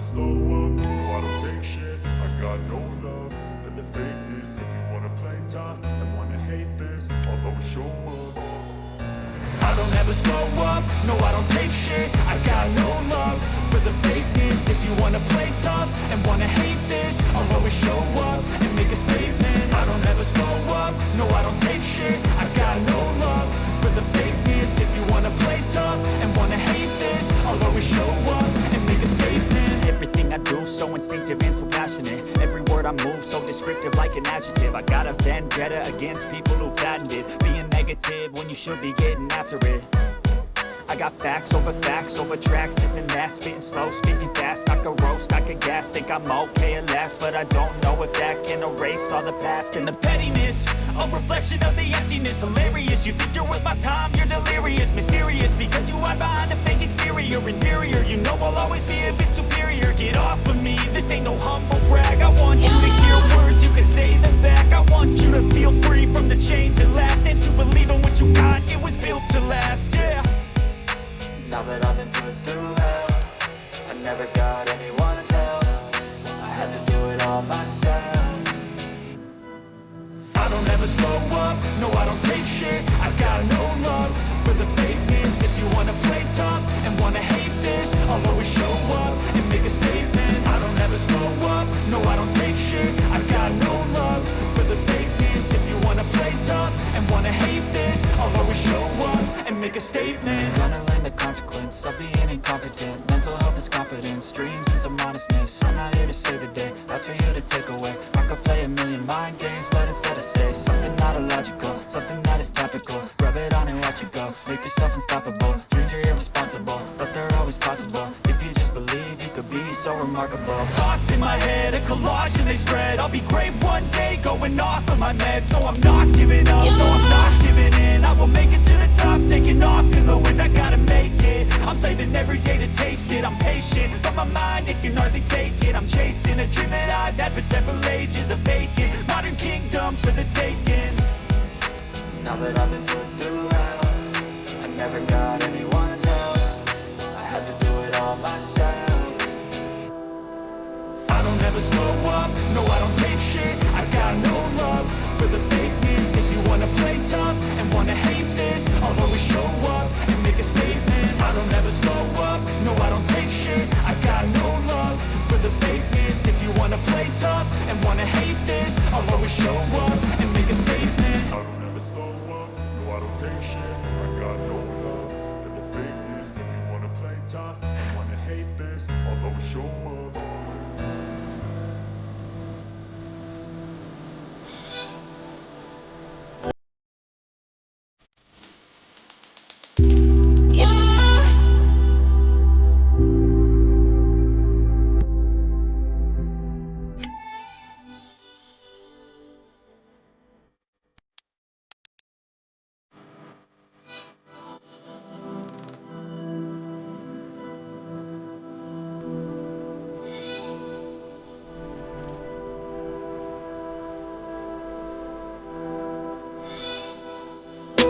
slow up, no I don't take shit. I got no love for the fakeness. If you wanna play tough and wanna hate this, I'll always show up. I don't ever slow up, no I don't take shit. I got no love for the fakeness. If you wanna play tough and wanna hate this, I'll always show up and make a statement. I don't ever slow up, no I don't take shit. I got no love for the fakeness. If you wanna play tough and wanna hate this, I'll always show up and make a statement. Everything I do so instinctive and so passionate. Every word I move so descriptive like an adjective. I got a vendetta against people who patented being negative when you should be getting after it. I got facts over tracks, this and that. Spitting slow, spitting fast, I could roast, I could gas. Think I'm okay at last, but I don't know if that can erase all the past. And the pettiness, a reflection of the emptiness. Hilarious, you think you're worth my time, you're delirious. Mysterious, because you hide behind a fake exterior. Inferior, you know I'll always be a bit superior. Get off of me, this ain't no humble brag. I want you to hear words, you can say them back. I want you to feel free from the chains at last, and to believe in what you got, it was built to last, yeah. Now that I've been put through hell, I never got anyone's help. I had to do it all myself. I don't ever slow up, no I don't take shit. I got no love for the fakeness. If you wanna play tough and wanna hate this, I'll always show up and make a statement. I don't ever slow up, no I don't take shit. I got no love for the fakeness. If you wanna play tough and wanna hate this, I'll always show up and make a statement. Gonna learn the consequence of being incompetent. Mental health is confidence, dreams and some honestness. I'm not here to save the day, that's for you to take away. I could play a million mind games, but instead I say something not illogical, something that is topical. Rub it on and watch it go, make yourself unstoppable. Dreams are irresponsible, but they're always possible. If you just believe, you could be so remarkable. Thoughts in my head, a collage and they spread. I'll be great one day, going off of my meds. No, I'm not giving up, no, I'm not giving in. I will make it to the top, taking off in the wind. I gotta make it, I'm saving every day to taste it. I'm patient, but my mind, it can hardly take it. I'm chasing a dream that I've had for several ages. A vacant, modern kingdom for the taking. Now that I've been put through hell, I never got anyone's help. I had to do it all myself. I don't ever slow up, no I don't